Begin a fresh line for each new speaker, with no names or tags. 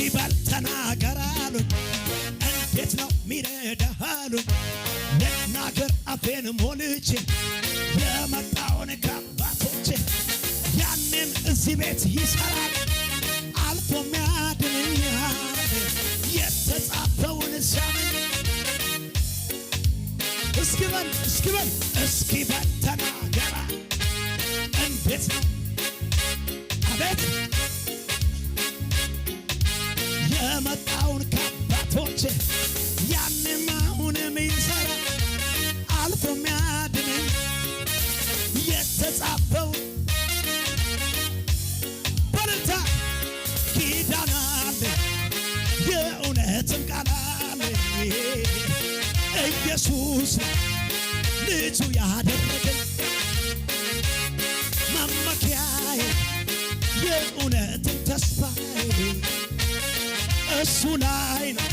በል ተናገር አሉኝ። እንዴት ነው ሚረዳህ አሉኝ። ልናገር አፌን ሞልቼ የመጣውን ከአባቶቼ ያንን እዚህ ቤት ይሠራል አልፎ ሚያድንኛል የተጻፈውን ሳምን እስኪ በል ተናገር እንዴት ነው አቤት የመጣውን ከአባቶቼ ያንም አሁንም ይሠራ አልፎ ሚያድነኝ የተጻፈው በልታ ኪዳን አለ የእውነትም ቃል አለ ኢየሱስ ልጁ ያደረገኝ መመኪያዬ የእውነትም ተስፋዬ እሱ ላይ ነው